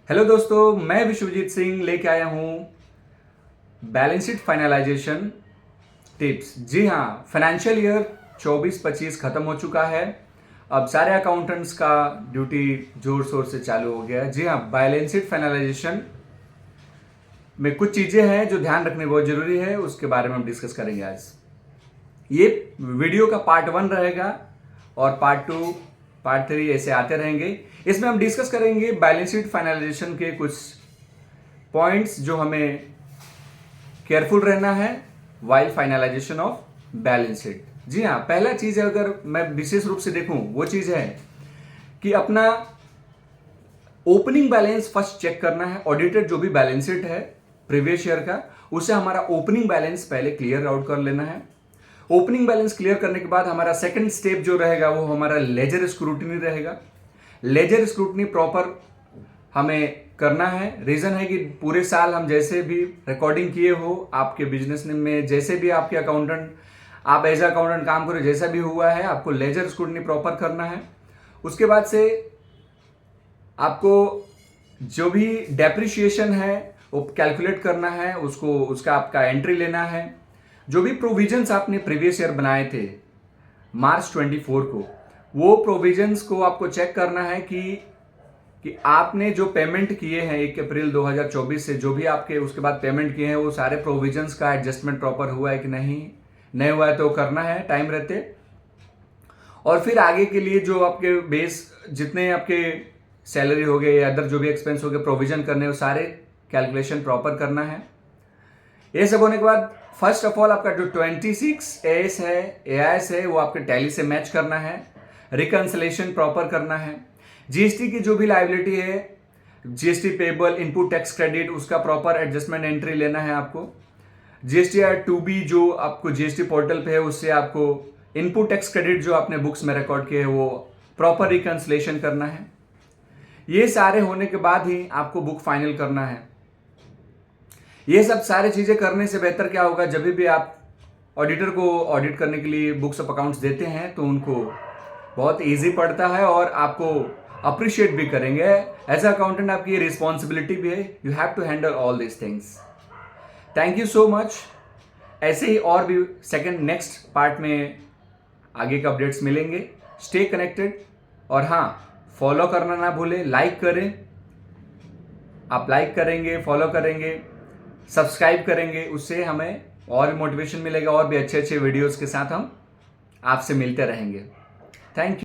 Hello दोस्तों, मैं विश्वजीत सिंह लेके आया हूँ बैलेंस शीट फाइनलाइजेशन टिप्स। जी हाँ, फाइनेंशियल ईयर 24-25 खत्म हो चुका है। अब सारे अकाउंटेंट्स का ड्यूटी जोर शोर से चालू हो गया है। जी हाँ, बैलेंस शीट फाइनलाइजेशन में कुछ चीज़ें हैं जो ध्यान रखने बहुत जरूरी है, उसके बारे में हम डिस्कस करेंगे आज। ये वीडियो का पार्ट 1 रहेगा और पार्ट 2 पार्ट 3 ऐसे आते रहेंगे। इसमें हम डिस्कस करेंगे बैलेंस शीट फाइनलाइजेशन के कुछ पॉइंट्स जो हमें केयरफुल रहना है while finalisation of balance sheet. जी हाँ, पहला चीज है, अगर मैं विशेष रूप से देखूं, वो चीज है कि अपना ओपनिंग बैलेंस फर्स्ट चेक करना है। ऑडिटेड जो भी बैलेंस शीट है प्रीवियस ईयर का, उसे हमारा ओपनिंग बैलेंस पहले क्लियर आउट कर लेना है। ओपनिंग बैलेंस क्लियर करने के बाद हमारा सेकंड स्टेप जो रहेगा वो हमारा लेजर स्क्रूटनी रहेगा। लेजर स्क्रूटनी प्रॉपर हमें करना है। रीजन है कि पूरे साल हम जैसे भी रिकॉर्डिंग किए हो आपके बिजनेस में, जैसे भी आपके अकाउंटेंट आप एज अकाउंटेंट काम करो, जैसा भी हुआ है, आपको लेजर स्क्रूटनी प्रॉपर करना है। उसके बाद से आपको जो भी डेप्रिशिएशन है वो कैलकुलेट करना है, उसका आपका एंट्री लेना है। जो भी प्रोविजंस आपने प्रीवियस ईयर बनाए थे मार्च 24 को, वो प्रोविजंस को आपको चेक करना है कि आपने जो पेमेंट किए हैं 1 अप्रैल 2024 से, जो भी आपके उसके बाद पेमेंट किए हैं, वो सारे प्रोविजंस का एडजस्टमेंट प्रॉपर हुआ है कि नहीं हुआ है तो करना है टाइम रहते। और फिर आगे के लिए जो आपके बेस जितने आपके सैलरी हो गए या अदर जो भी एक्सपेंस हो गए प्रोविजन करने, वो सारे कैलकुलेशन प्रॉपर करना है। ये सब होने के बाद फर्स्ट ऑफ ऑल आपका जो 26 एएस है, एआईएस है, वो आपके टैली से मैच करना है। रिकंसिलेशन प्रॉपर करना है। जीएसटी की जो भी लायबिलिटी है, GST payable, input tax credit, उसका प्रॉपर एडजस्टमेंट एंट्री लेना है आपको। जीएसटी टू बी जो आपको जीएसटी पोर्टल पे है, उससे आपको इनपुट टैक्स क्रेडिट जो आपने बुक्स में रिकॉर्ड किए हैं वो प्रॉपर रिकंसिलेशन करना है। ये सारे होने के बाद ही आपको बुक फाइनल करना है। ये सब सारी चीजें करने से बेहतर क्या होगा, जब भी आप ऑडिटर को ऑडिट करने के लिए बुक्स ऑफ अकाउंट्स देते हैं तो उनको बहुत इजी पड़ता है और आपको अप्रिशिएट भी करेंगे। एज अ अकाउंटेंट आपकी ये रिस्पॉन्सिबिलिटी भी है, you have to handle all this things. Thank you so much. ऐसे ही और भी सेकंड नेक्स्ट पार्ट में आगे के अपडेट्स मिलेंगे। स्टे कनेक्टेड और हाँ, फॉलो करना ना भूलें, लाइक करें। आप लाइक करेंगे, फॉलो करेंगे, सब्सक्राइब करेंगे, उससे हमें और भी मोटिवेशन मिलेगा और भी अच्छे अच्छे वीडियोस के साथ हम आपसे मिलते रहेंगे। Thank you.